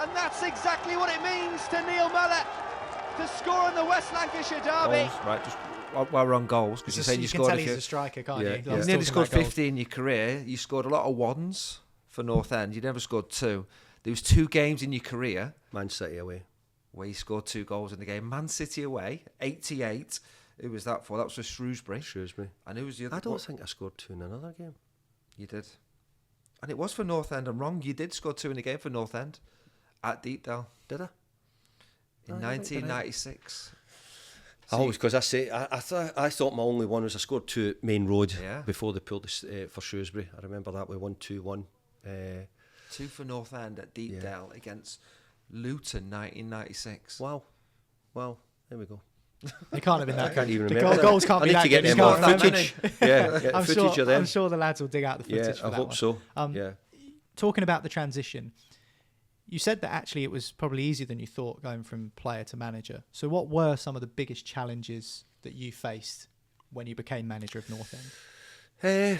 And that's exactly what it means to Neil Mellett to score in the West Lancashire derby. Goals, right, just while we're on goals, because you're saying you scored. Can tell he's a striker, can't you? You nearly scored 50 in your career. You scored a lot of ones for North End. You never scored 2. There was 2 games in your career. Man City away, where you scored 2 goals in the game. Man City away, 88. Who was that for? That was for Shrewsbury. And who was the other? I don't think I scored 2 in another game. You did. And it was for North End. I'm wrong. You did score 2 in the game for North End at Deepdale. Did I? In 1996. Oh, because I thought my only one was I scored 2 at Main Road before they pulled for Shrewsbury. I remember that we won 2-1. 2 for North End at Deepdale against Luton, 1996. Wow. Well, there we go. They can't have been that. I can't even remember. The goals can't be that. I need to get them more footage. Footage of them. I'm sure the lads will dig out the footage. Yeah, I hope so. Talking about the transition, you said that actually it was probably easier than you thought going from player to manager. So what were some of the biggest challenges that you faced when you became manager of North End?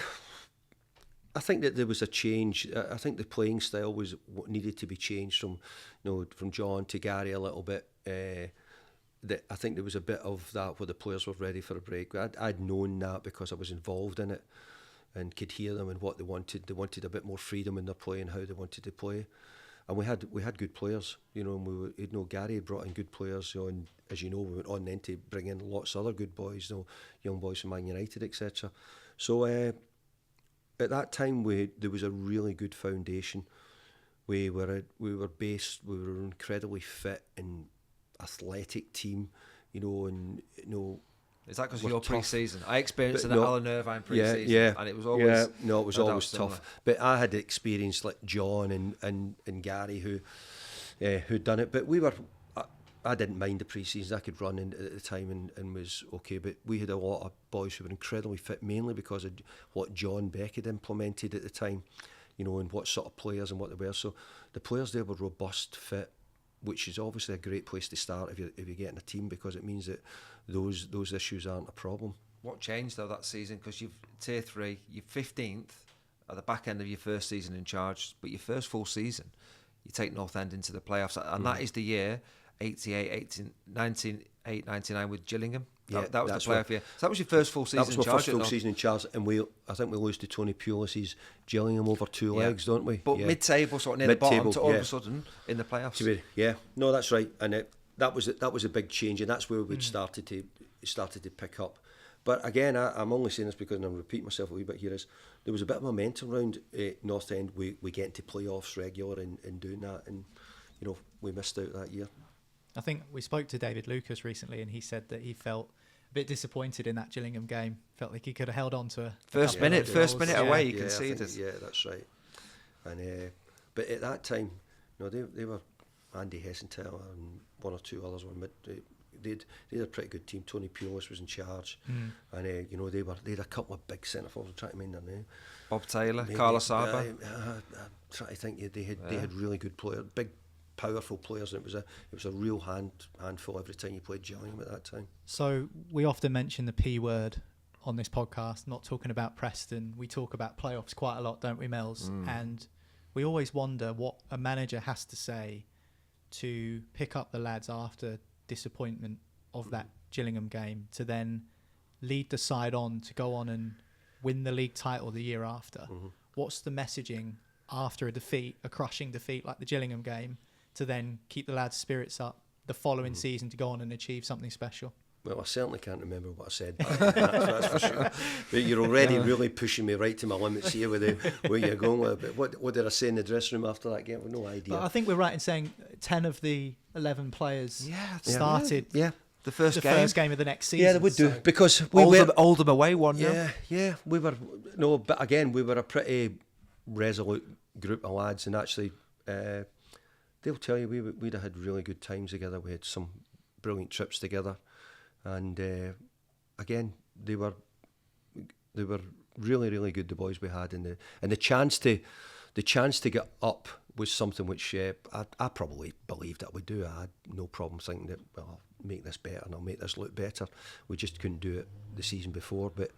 I think that there was a change. I think the playing style was what needed to be changed from John to Gary a little bit. I think there was a bit of that where the players were ready for a break. I'd known that because I was involved in it and could hear them and what they wanted. They wanted a bit more freedom in their play and how they wanted to play. And we had good players, and Gary had brought in good players, and as you know, we went on then to bring in lots of other good boys, young boys from Man United, etc. So at that time, there was a really good foundation. We were an incredibly fit and athletic team, Is that because of your pre-season? I experienced it at Alan Irvine pre-season, and it was always... Yeah, it was always tough. But I had experience like John and Gary who'd done it. But I didn't mind the pre-season. I could run at the time and was okay. But we had a lot of boys who were incredibly fit, mainly because of what John Beck had implemented at the time, and what sort of players and what they were. So the players there were robust, fit, which is obviously a great place to start if you're getting a team, because it means that those issues aren't a problem. What changed though that season? Because you've Tier 3, you're 15th at the back end of your first season in charge, but your first full season, you take North End into the playoffs, and that is the year 98-99 with Gillingham. That was the playoff year. So that was your first full season in charge. That was my first full season in charge, and I think we lose to Tony Pulis's Gillingham over 2 legs, don't we? But mid-table, sort of near the bottom, to all of a sudden in the playoffs. No, that's right, and that was a big change, and that's where we'd started to pick up. But again, I'm only saying this because, and I'm repeating myself a wee bit here, is there was a bit of momentum around North End. We get into playoffs regular and doing that, and we missed out that year. I think we spoke to David Lucas recently, and he said that he felt a bit disappointed in that Gillingham game. Felt like he could have held on to first minute away. You conceded. Yeah, that's right. And but at that time, they were Andy Hessenteller and one or two others were they had a pretty good team. Tony Pulis was in charge, and they had a couple of big centre forwards. I'm trying to mind their name. Bob Taylor, Carlos Saba. I'm trying to think. They had really good players, big, powerful players, and it was a real handful every time you played Gillingham at that time. So we often mention the P word on this podcast, not talking about Preston. We talk about playoffs quite a lot, don't we, Mels? And we always wonder what a manager has to say to pick up the lads after disappointment of that Gillingham game, to then lead the side on to go on and win the league title the year after. What's the messaging after a crushing defeat like the Gillingham game, to then keep the lads' spirits up the following season to go on and achieve something special? Well, I certainly can't remember what I said back then, that's for sure. But you're already really pushing me right to my limits here with where you're going with it. But what did I say in the dressing room after that game? I've no idea. But I think we're right in saying 10 of the 11 players started the first game of the next season. Yeah, they would do, because Oldham away 1-0. Yeah, we were but again we were a pretty resolute group of lads, and actually they'll tell you we'd have had really good times together. We had some brilliant trips together. And again, they were really, really good. The boys we had, and the chance to get up was something which I probably believed that I would do. I had no problem thinking that, well, I'll make this better and I'll make this look better. We just couldn't do it the season before, but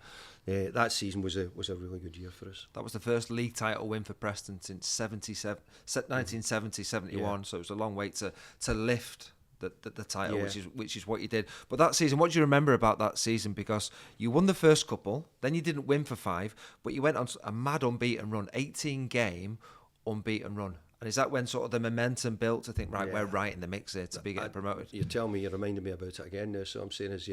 that season was a really good year for us. That was the first league title win for Preston since 1970-71, so it was a long wait to lift the title, which is what you did. But that season, what do you remember about that season? Because you won the first couple, then you didn't win for 5, but you went on a mad unbeaten run, 18-game unbeaten run. And is that when sort of the momentum built to think, right, we're right in the mix here to be getting promoted? You tell me, you're reminding me about it again now. So I'm saying is,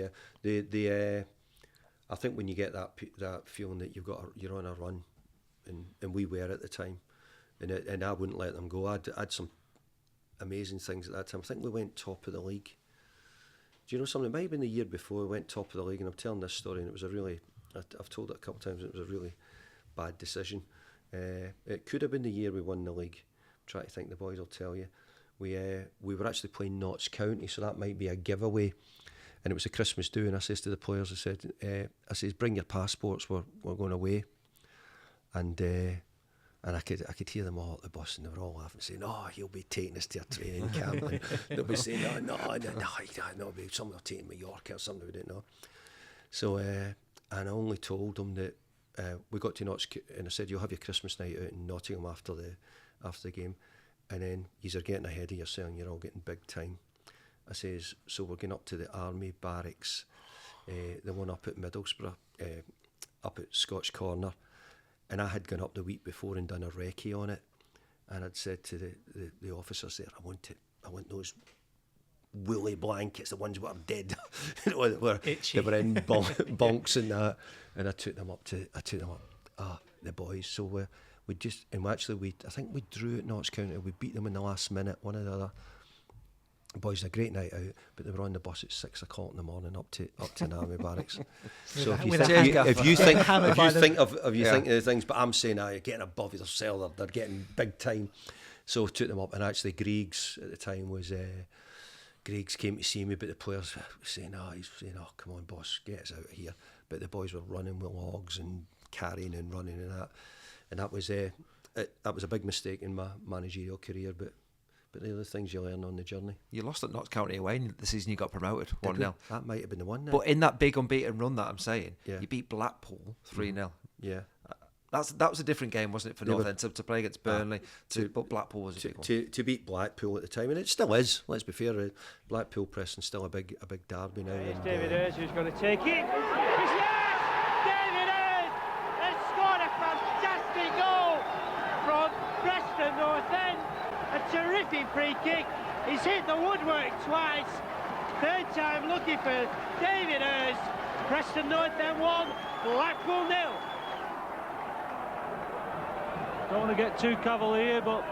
I think when you get that feeling that you're on a run, and we were at the time, and I wouldn't let them go. I'd some amazing things at that time. I think we went top of the league. Do you know something? It might have been the year before we went top of the league, and I'm telling this story, and it was I've told it a couple of times, it was a really bad decision. It could have been the year we won the league. I'm trying to think, the boys will tell you. We were actually playing Notts County, so that might be a giveaway. And it was a Christmas do, and I says to the players, I said, bring your passports, we're going away. And I could hear them all at the bus, and they were all laughing, saying, "Oh, he'll be taking us to a training camp." And they'll be saying, "No, someone will take Mallorca or something we didn't know." So, and I only told them that we got to Notts, and I said, "You'll have your Christmas night out in Nottingham after the game, and then you're getting ahead of yourself, and you're all getting big time." I says, "So we're going up to the army barracks, the one up at Middlesbrough, up at Scotch Corner." And I had gone up the week before and done a recce on it, and I'd said to the officers there, I want those woolly blankets, the ones that are dead, where itchy. They were in bunks and that. And I took them up. The boys. So I think we drew at Notts County. We beat them in the last minute, one or the other. Boys had a great night out, but they were on the bus at 6 o'clock in the morning up to an army barracks. So if you think of the things, but I'm saying, you're getting above yourself. They're getting big time. So I took them up, and actually Griggs at the time was Griggs came to see me, but the players were saying, he's saying, "Oh, come on, boss, get us out of here." But the boys were running with logs and carrying and running and that, and that was a big mistake in my managerial career, but they're the things you learn on the journey. You lost at Notts County away in the season you got promoted, 1-0. That might have been the one. But in that big unbeaten run that I'm saying, you beat Blackpool 3-0. Yeah. That was a different game, wasn't it, for North End to play against Burnley? But Blackpool was a big one. To beat Blackpool at the time, and it still is. Let's be fair, Blackpool Preston's still a big derby now. It's David Moyes who's going to take it. David Moyes has scored a fantastic goal from Preston North End. A terrific free kick. He's hit the woodwork twice. Third time lucky for David Moyes. Preston North End 1, Blackpool 0. Don't want to get too cavalier, but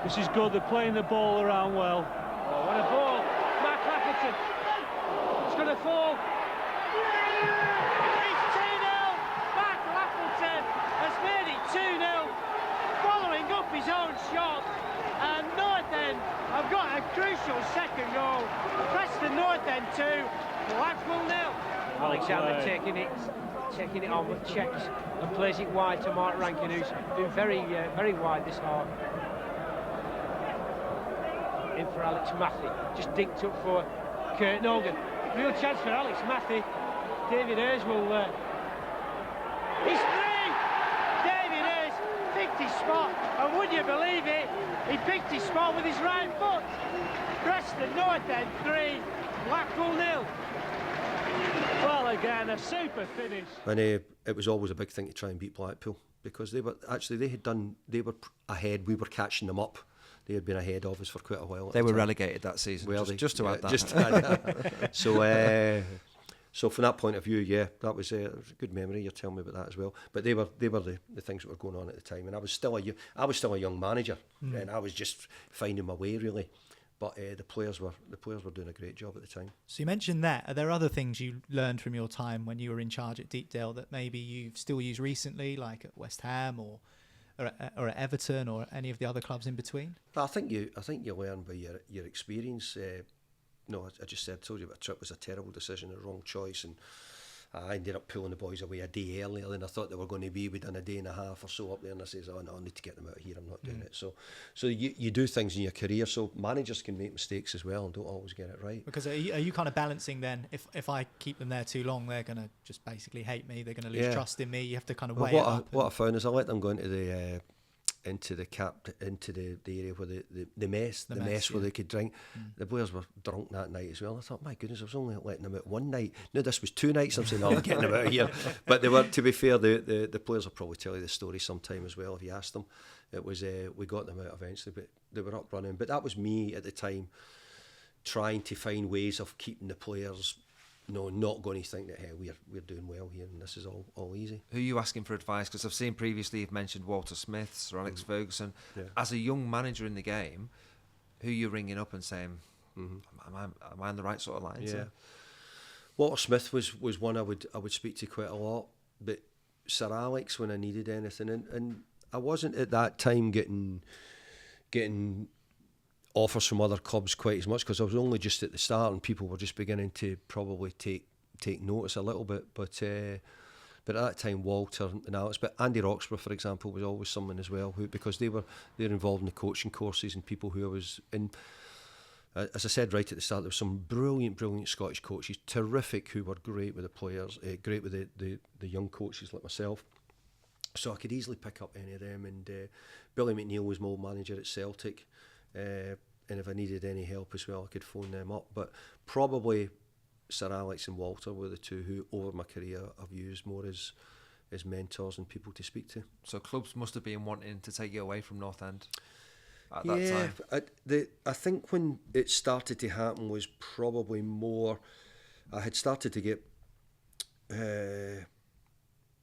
this is good. They're playing the ball around well. Oh, what a ball. Mark Clapperton. It's going to fall. It's 2-0. Mark Clapperton has made it 2-0. Following up his own shot. And North End have got a crucial second goal. Preston North End 2, Blackpool 0. Alexander taking it on with checks and plays it wide to Mark Rankin, who's been very wide this half. In for Alex Matthew, just dinked up for Kurt Nogan. Real chance for Alex Matthew. David Moyes will. He's through. David Moyes picked his spot, and would you believe it? He picked his spot with his right foot. Preston North End 3, Blackpool 0. Well, again, a super finish. And it was always a big thing to try and beat Blackpool, because they were ahead. We were catching them up. They had been ahead of us for quite a while. They were relegated that season. Well, just to add that. Just to add that. So from that point of view, that was a good memory. You're telling me about that as well. But they were the things that were going on at the time, and I was still a young manager, and I was just finding my way really. But the players were doing a great job at the time. So you mentioned that. Are there other things you learned from your time when you were in charge at Deepdale that maybe you've still used recently, like at West Ham or at Everton or any of the other clubs in between? I think you learn by your experience. I just told you about a trip was a terrible decision, a wrong choice, and I ended up pulling the boys away a day earlier than I thought they were going to be. We'd done a day and a half or so up there, and I says, oh no, I need to get them out of here, I'm not doing it. So you do things in your career, so managers can make mistakes as well and don't always get it right. Because are you kind of balancing then, if I keep them there too long, they're going to just basically hate me, they're going to lose trust in me, you have to kind of weigh it up. What I found is I let them go into the area where the mess where they could drink. The boys were drunk that night as well. I thought, my goodness, I was only letting them out one night. No, this was 2 nights. I'm saying, I'm getting them out of here. But they were, to be fair, the players will probably tell you the story sometime as well if you ask them. It was we got them out eventually, but they were up running. But that was me at the time trying to find ways of keeping the players not going to think that, hey, we're doing well here and this is all easy. Who are you asking for advice? Because I've seen previously you've mentioned Walter Smith, Sir Alex Ferguson. Yeah. As a young manager in the game, who are you ringing up and saying, am I on the right sort of lines? Yeah. Walter Smith was one I would speak to quite a lot, but Sir Alex when I needed anything, and I wasn't at that time getting offers from other clubs quite as much because I was only just at the start and people were just beginning to probably take notice a little bit. But at that time, Walter and Alex, but Andy Roxburgh, for example, was always someone as well because they're involved in the coaching courses and people who I was in. As I said right at the start, there were some brilliant Scottish coaches, terrific, who were great with the players, great with the young coaches like myself. So I could easily pick up any of them. And Billy McNeil was my old manager at Celtic. And if I needed any help as well, I could phone them up. But probably Sir Alex and Walter were the two who, over my career, I've used more as mentors and people to speak to. So clubs must have been wanting to take you away from North End at that time. I think when it started to happen was probably more. I had started to get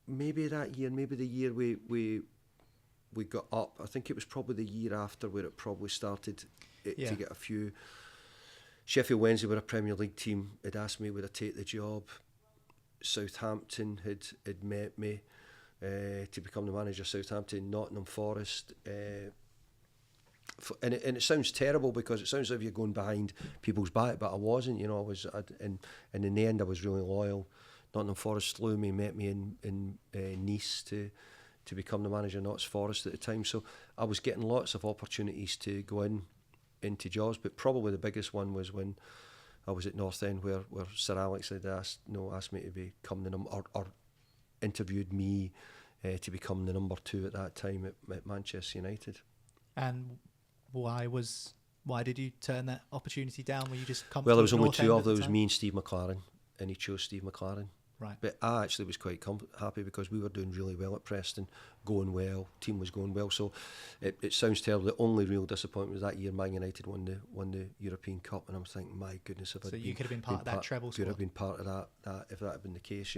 maybe that year, maybe the year we got up. I think it was probably the year after where it probably started to get a few. Sheffield Wednesday were a Premier League team. Had asked me would I take the job. Southampton had met me to become the manager of Southampton. Nottingham Forest. And it sounds terrible because it sounds as if you're going behind people's back, but I wasn't. And in the end I was really loyal. Nottingham Forest flew me, met me in Nice to become the manager of Notts Forest at the time. So I was getting lots of opportunities to go into jobs, but probably the biggest one was when I was at North End where Sir Alex had asked me to become the number, or interviewed me to become the number 2 at that time at Manchester United. And why did you turn that opportunity down? Were you just comfortable? Well, there was only North 2 End of them. There was time? me and Steve McLaren, and he chose Steve McLaren. Right. But I actually was quite happy because we were doing really well at Preston, going well, team was going well. So it sounds terrible. The only real disappointment was that year Man United won the European Cup, and I'm thinking, my goodness, if you could have been part of that treble squad. Could have been part of that if that had been the case,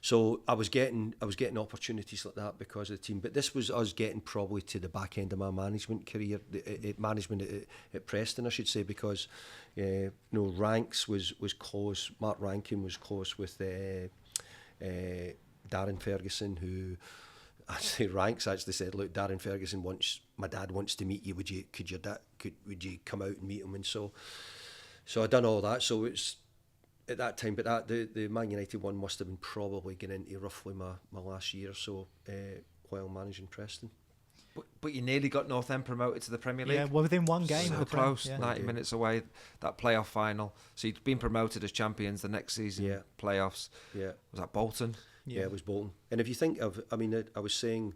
So I was getting opportunities like that because of the team. But this was us getting probably to the back end of my management career, management at Preston, I should say, because Ranks was close. Mark Rankin was close with Darren Ferguson, who actually Ranks actually said, "Look, Darren Ferguson my dad wants to meet you. Would you come out and meet him?" And so I done all that. So it's. At that time, but the Man United one must have been probably getting into roughly my last year or so while managing Preston. But you nearly got North End promoted to the Premier League. Yeah, well, within one game. So close, 90 minutes away, that playoff final. So you'd been promoted as champions the next season, playoffs. Yeah. Was that Bolton? Yeah, it was Bolton. And if you think of, I was saying,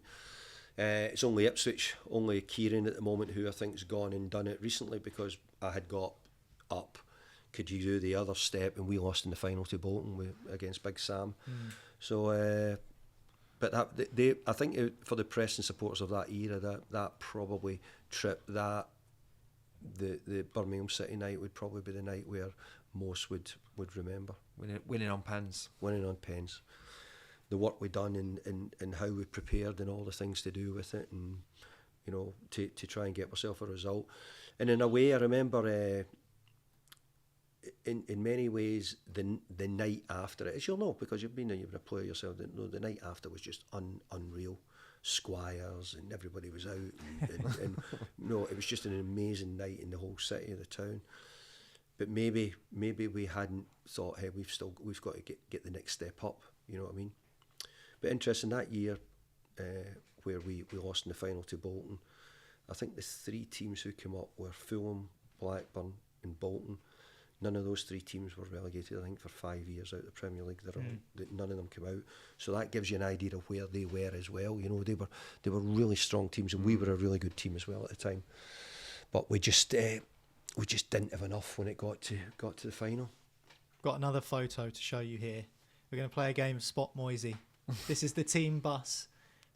it's only Ipswich, only Kieran at the moment who I think has gone and done it recently because I had got up. Could you do the other step? And we lost in the final to Bolton against Big Sam. So, but I think for the Preston supporters of that era, that probably the Birmingham City night would probably be the night where most would remember. Winning on pens. Winning on pens. The work we done and how we prepared and all the things to do with it, and to try and get myself a result. And in a way, I remember. In many ways, the night after it, as you'll know, because you've been a player yourself, the night after was just unreal. Squires and everybody was out, and it was just an amazing night in the whole city of the town. but maybe we hadn't thought, hey, we've got to get the next step up. You know what I mean? But interesting, that year where we lost in the final to Bolton, I think the 3 teams who came up were Fulham, Blackburn and Bolton. None of those 3 teams were relegated, I think, for 5 years out of the Premier League. None of them came out. So that gives you an idea of where they were as well. You know, they were really strong teams, and we were a really good team as well at the time. But we just didn't have enough when it got to the final. Got another photo to show you here. We're going to play a game of Spot Moisey. This is the team bus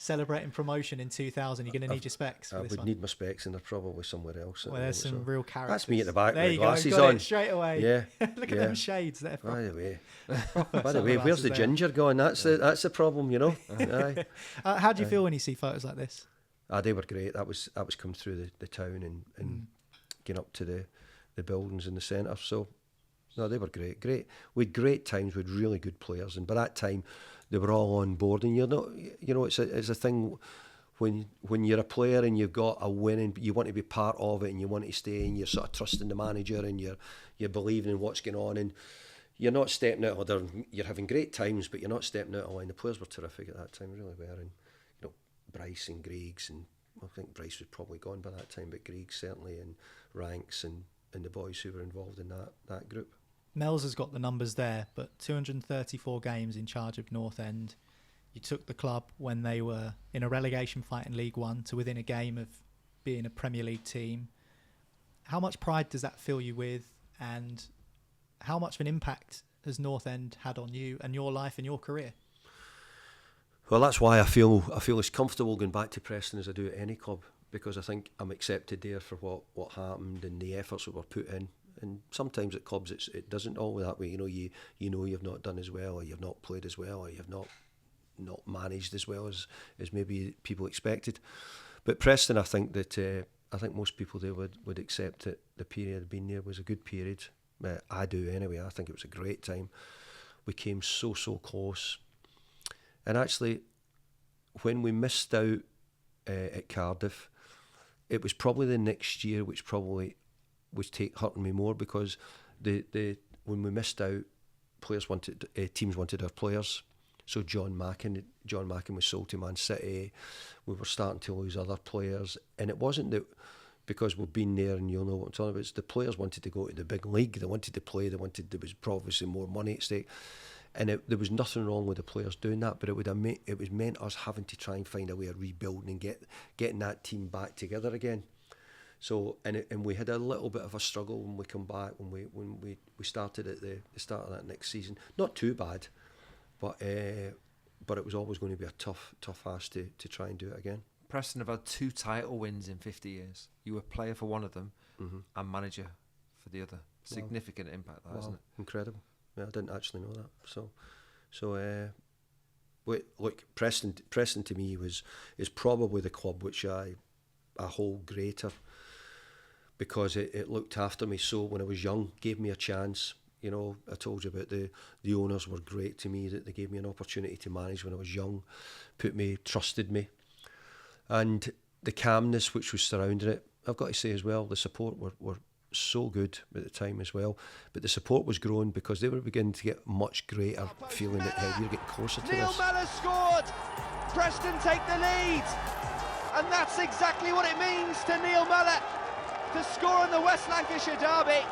celebrating promotion in 2000. You're going to need your specs for I this would one. need my specs, and they're probably somewhere else. Well, there's some real characters. That's me at the back there with you the glasses go, got on. it straight away. Yeah. Look at them shades. They're By the way, sunglasses where's the there. ginger gone? That's the problem, you know. Aye. How do you feel when you see photos like this? They were great. That was coming through the town and getting up to the buildings in the centre. So no, they were great. We had great times with really good players, and by that time they were all on board. And it's a thing when you're a player and you've got a win and you want to be part of it and you want to stay and you're sort of trusting the manager and you're believing in what's going on, and you're not stepping out of line. You're having great times, but you're not stepping out of line. The players were terrific at that time, really were. And Bryce and Griggs, and I think Bryce was probably gone by that time, but Griggs certainly, and Ranks and the boys who were involved in that group. Mel's has got the numbers there, but 234 games in charge of North End. You took the club when they were in a relegation fight in League One to within a game of being a Premier League team. How much pride does that fill you with, and how much of an impact has North End had on you and your life and your career? Well, that's why I feel as comfortable going back to Preston as I do at any club, because I think I'm accepted there for what happened and the efforts that were put in. And sometimes at clubs it doesn't always that way. You know you've not done as well, or you've not played as well, or you've not managed as well as maybe people expected. But Preston, I think most people there would accept that the period I'd been there was a good period. I do anyway. I think it was a great time. We came so close. And actually, when we missed out at Cardiff, it was probably the next year which probably was hurting me more, because when we missed out, teams wanted our players. So John Mackin was sold to Man City. We were starting to lose other players, and it wasn't that because we've been there and you'll know what I'm talking about. It's the players wanted to go to the big league. They wanted to play. There was obviously more money at stake. And there was nothing wrong with the players doing that, but it was meant us having to try and find a way of rebuilding and getting that team back together again. So and we had a little bit of a struggle when we come back, when we started at the start of that next season. Not too bad, but it was always going to be a tough ask to try and do it again. Preston have had 2 title wins in 50 years. You were player for one of them and manager for the other. Significant impact, that, isn't it? Incredible. Yeah, I didn't actually know that. So look, Preston to me is probably the club which I hold greater, because it looked after me so when I was young, gave me a chance. You know, I told you about the owners were great to me, that they gave me an opportunity to manage when I was young, trusted me. And the calmness which was surrounding it, I've got to say as well, the support were so good at the time as well. But the support was growing because they were beginning to get much greater feeling that, hey, we're getting closer to Neil this. Mellor scored. Preston take the lead. And that's exactly what it means to Neil Mellor to score in the West Lancashire derby.